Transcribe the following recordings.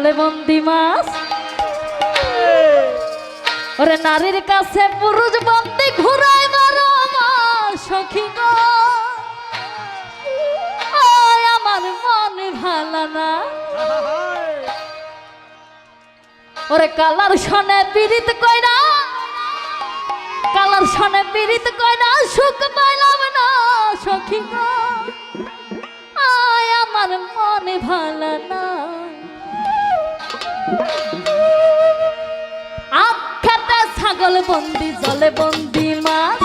জলে বন্দি মাছ। ওরে নারীর কাছে পুরুষ বন্দি ঘুরাই মারো আমার সখী গো, আমার মন ভালো না। ওরে কালার সনে পীড়িত কইরা, কালার সনে পীড়িত কইরা সুখ পাইলাম না সখী গো, আমার মন ভালো না। আখ্যাতে ছাগল বন্দি জলে বন্দি মাছ,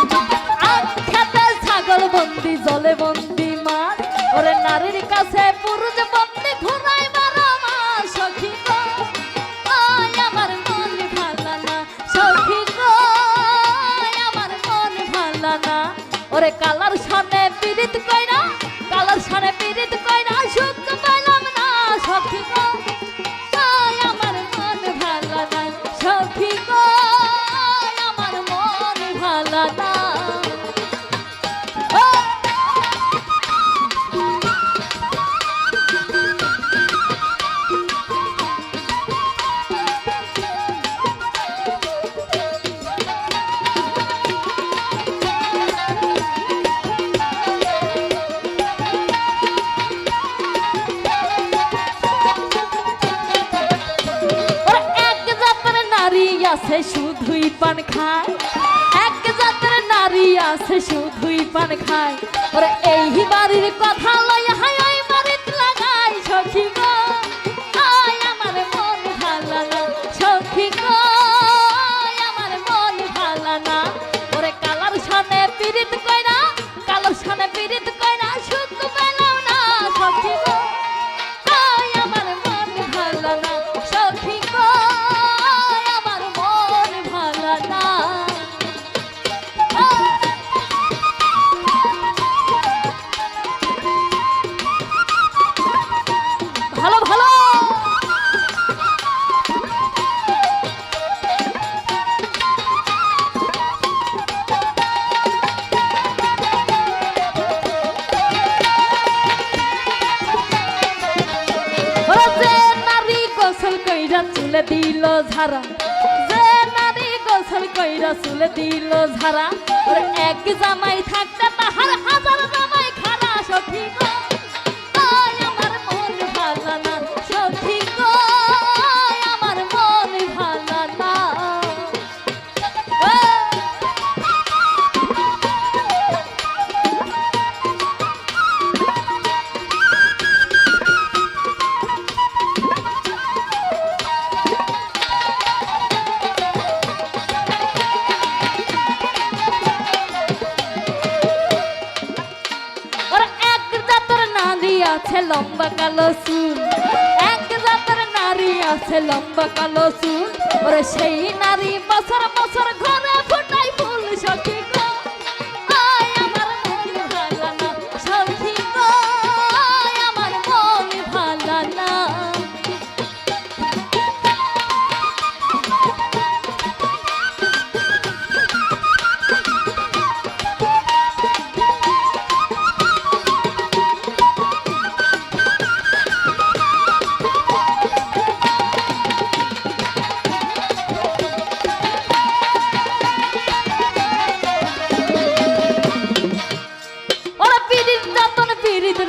আখ্যাতে ছাগল বন্দি জলে বন্দি মাছ। ওরে নারীর কাছে পুরুষ বন্দি ঘুরাই মারা মাছ সখী গো, আমার মন ভালো না সখী গো, আমার মন ভালো না। ওরে কালার সনে পীড়িত কইরা, কালার সনে পীড়িত কইরা সুখ পাইলাম না সখী গো, আমার মন ভালো না সখী গো, আমার মন ভালো না। আছে শুধুই পান খায়, এক জাতের নারী আছে শুধুই পান খায়। ওরে এই বাড়ির কথা লই হাই ওই বাড়িতে লাগাই সখী গো, আমার মন ভালো না সখী গো, আমার মন ভালো না। ওরে কালার সনে পীড়িত কইরা, কালার সনে পীড়িত কইরা সুখ পেলাম না সখী গো, আমার মন ভালো না সখী গো, ভালো ভালো। নারী গোসল কইরা চুলে দিল ঝাড়া, যে নারী গোসল কইরা চুলে দিল ঝাড়া। ওর এক জামাই থাকতে তাহার হাজার জামাই খানা সখী গো, আমার মন ভালো না সখী গো, আমার মন ভালো না। আছে লম্বা কালো চুল, এক জাতের নারী আছে লম্বা কালো চুল। ওরে সেই নারী বছর বছর ঘরে ফুটাই ফুল সখী গো, আমার মন ভালো না সখী গো, আমার মন ভালো না।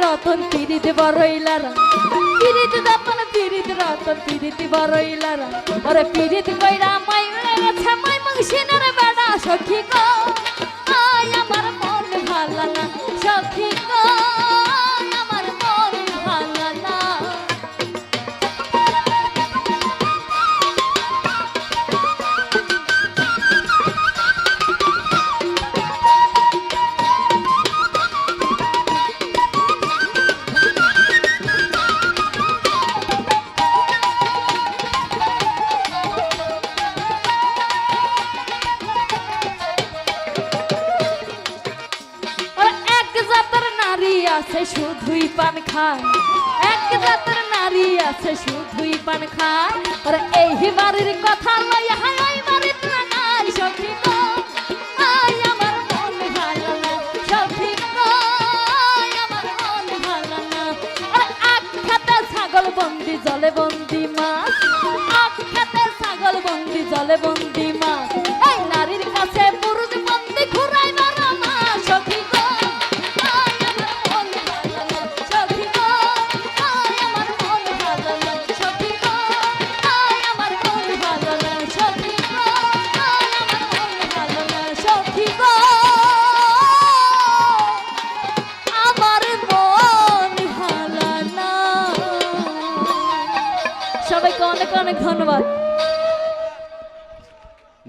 রতন পীড়িত বড়ইলারা, পীড়িত যতন পীড়িত রতন পীড়িত বড়ইলারা। ওরে পীড়িত কইরা মাই গেছে মাই মংসিনের বেড়া সখী গো, আমার মন ভালো না সখী গো, আমার মন ভালো না। আছে শুধুই পান খায়, এক জাতের নারী আছে শুধুই পান খায়। ওরে এই বাড়ির কথা লই হাই ওই বাড়িতে লাগাই সখী গো, আমার মন ভালো না সখী গো, আমার মন ভালো না। ওরে আখ্যাতে ছাগল বন্দি জলে বন্দি মাছ, অনেক অনেক ধন্যবাদ।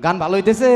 গান ভালো হইতেছে।